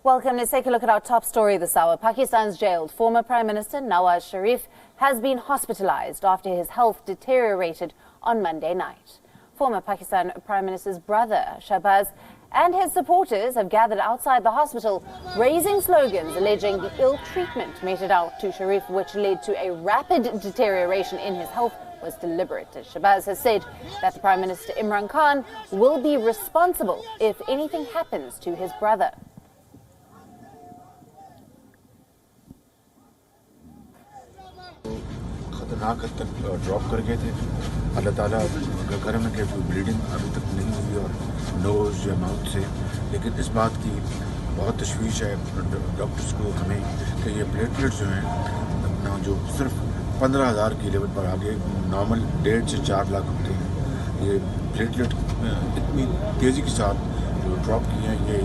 Welcome. Let's take a look at our top story this hour. Pakistan's jailed former Prime Minister Nawaz Sharif has been hospitalized after his health deteriorated on Monday night. Former Pakistan Prime Minister's brother, Shahbaz, and his supporters have gathered outside the hospital, raising slogans alleging the ill treatment meted out to Sharif, which led to a rapid deterioration in his health, was deliberate. Shahbaz has said that the Prime Minister Imran Khan will be responsible if anything happens to his brother. खतरनाक हद तक drop कर गए थे। अल्लाह ताला का करम है कि कोई ब्लीडिंग अभी तक नहीं हुई और नोज़ या माउथ से, लेकिन इस बात की बहुत तशवीश है डॉक्टर्स को हमें कि ये प्लेटलेट्स जो हैं अपना जो सिर्फ 15,000 की लेवल पर आगे नॉर्मल 1.5 से 4 लाख होते हैं, ये प्लेटलेट इतनी तेज़ी के साथ जो ड्रॉप किए हैं, ये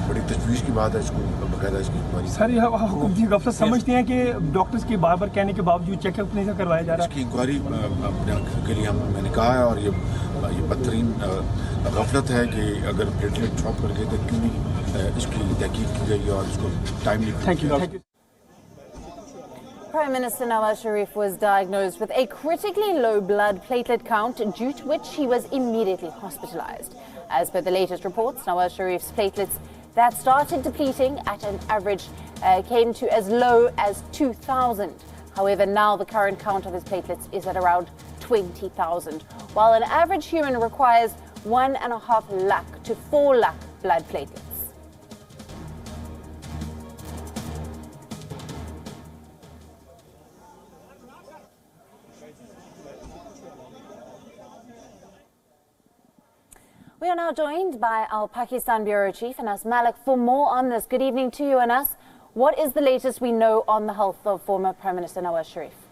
बड़ी तशवीश की बात है। इसको बकायदा इसकी इंक्वायरी सर ये हुकूमती गफलत समझते हैं कि डॉक्टर्स के बार बार कहने के बावजूद चेकअप नहीं करवाया जा रहा है। इसकी इंक्वायरी के लिए मैंने कहा है, और ये बदतरीन गफलत है कि अगर प्लेटलेट ड्रॉप करके तो क्यों नहीं इसकी तहकीक की गई और इसको timely. Thank you. Prime Minister Nawaz Sharif was diagnosed with a critically low blood platelet count, due to which he was immediately hospitalized. As per the latest reports, Nawaz Sharif's platelets that started depleting at an average came to as low as 2,000. However, now the current count of his platelets is at around 20,000, while an average human requires 1.5 lakh to 4 lakh blood platelets. We are now joined by our Pakistan Bureau Chief, Anas Malik, for more on this. Good evening to you, Anas. What is the latest we know on the health of former Prime Minister Nawaz Sharif?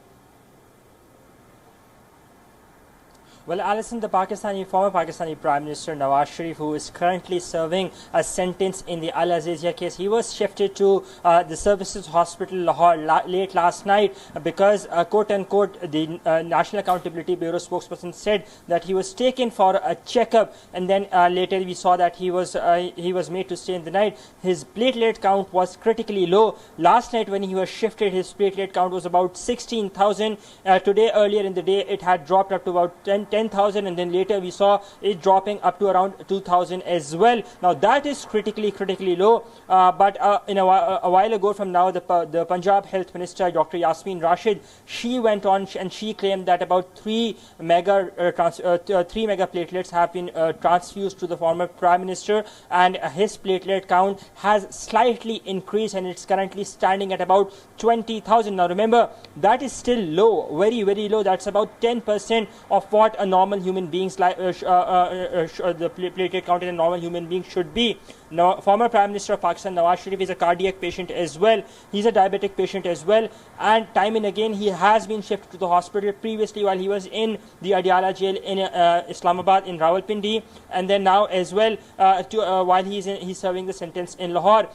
Well, Alison, the former Pakistani Prime Minister Nawaz Sharif, who is currently serving a sentence in the Al Azizia case, he was shifted to the Services Hospital Lahore late last night because, quote unquote, the National Accountability Bureau spokesperson said that he was taken for a checkup, and then later we saw that he was made to stay in the night. His platelet count was critically low. Last night when he was shifted, his platelet count was about 16,000. Today, earlier in the day, it had dropped up to about 10,000, and then later we saw it dropping up to around 2,000 as well. Now that is critically low. But in a while ago from now, the Punjab Health Minister Dr. Yasmin Rashid, she went on and she claimed that about 3 mega platelets have been transfused to the former Prime Minister, and his platelet count has slightly increased, and it's currently standing at about 20,000. Now remember, that is still low, very low. That's about 10% of what a normal human being's the platelet count in a normal human being should be. Now, former Prime Minister of Pakistan Nawaz Sharif is a cardiac patient as well. He's a diabetic patient as well, and time and again he has been shifted to the hospital previously while he was in the Adiala jail in Islamabad, in Rawalpindi, and then now as well while he's serving the sentence in Lahore.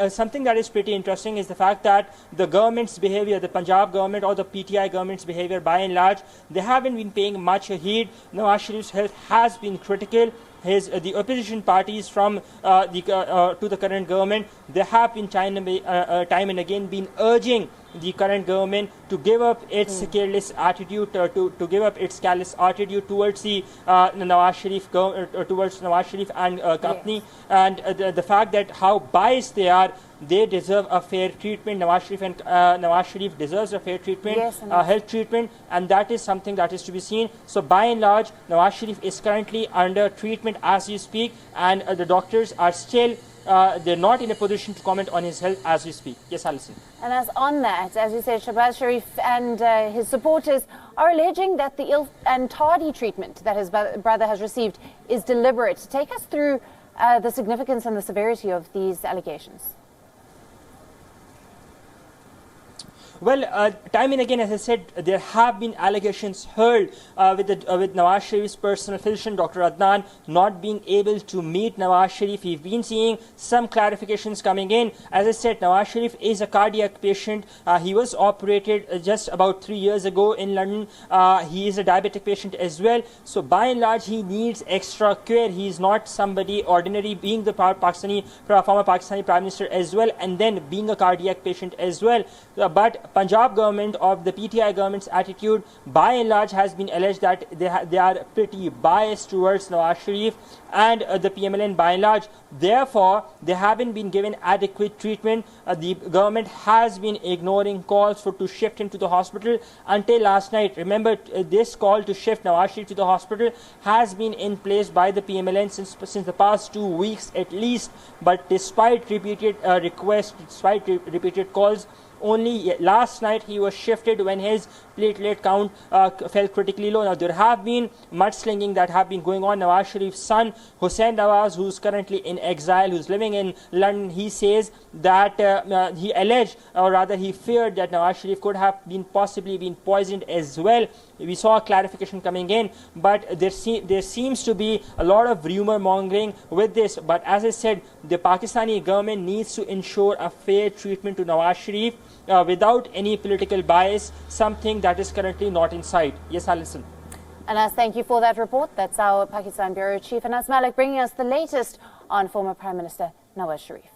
Something that is pretty interesting is the fact that the government's behavior, the Punjab government or the PTI government's behavior, by and large, they haven't been paying much heed. Nawaz Sharif's health has been critical. The opposition parties from to the current government, they have been time and again been urging the current government to give up its careless attitude, to give up its callous attitude towards the Nawaz Sharif and company, yes. And the fact that how biased they are. They deserve a fair treatment. Nawaz Sharif deserves a fair treatment, yes, health treatment, and that is something that is to be seen. So by and large, Nawaz Sharif is currently under treatment as we speak, and the doctors are still they're not in a position to comment on his health as we speak. Yes, Alison. And as on that, as you said, Shahbaz Sharif and his supporters are alleging that the ill and tardy treatment that his brother has received is deliberate. Take us through the significance and the severity of these allegations. Well, time and again, as I said, there have been allegations heard with Nawaz Sharif's personal physician, Dr. Adnan, not being able to meet Nawaz Sharif. We've been seeing some clarifications coming in. As I said, Nawaz Sharif is a cardiac patient. He was operated just about 3 years ago in London. He is a diabetic patient as well. So by and large, he needs extra care. He is not somebody ordinary, being the former Pakistani Prime Minister as well, and then being a cardiac patient as well. But Punjab government, of the PTI government's attitude by and large has been alleged that they are pretty biased towards Nawaz Sharif and the PMLN by and large. Therefore, they haven't been given adequate treatment. The government has been ignoring calls to shift him to the hospital until last night. Remember, this call to shift Nawaz Sharif to the hospital has been in place by the PMLN since the past 2 weeks at least. But despite repeated requests, despite repeated calls, only last night he was shifted when his platelet count fell critically low. Now, there have been mudslinging that have been going on. Nawaz Sharif's son, Hussain Nawaz, who's currently in exile, who's living in London, he says that he alleged, or rather he feared, that Nawaz Sharif could have possibly been poisoned as well. We saw a clarification coming in, but there seems to be a lot of rumor mongering with this. But as I said, the Pakistani government needs to ensure a fair treatment to Nawaz Sharif without any political bias, something that is currently not in sight. Yes, Alison. Anas, thank you for that report. That's our Pakistan Bureau Chief Anas Malik bringing us the latest on former Prime Minister Nawaz Sharif.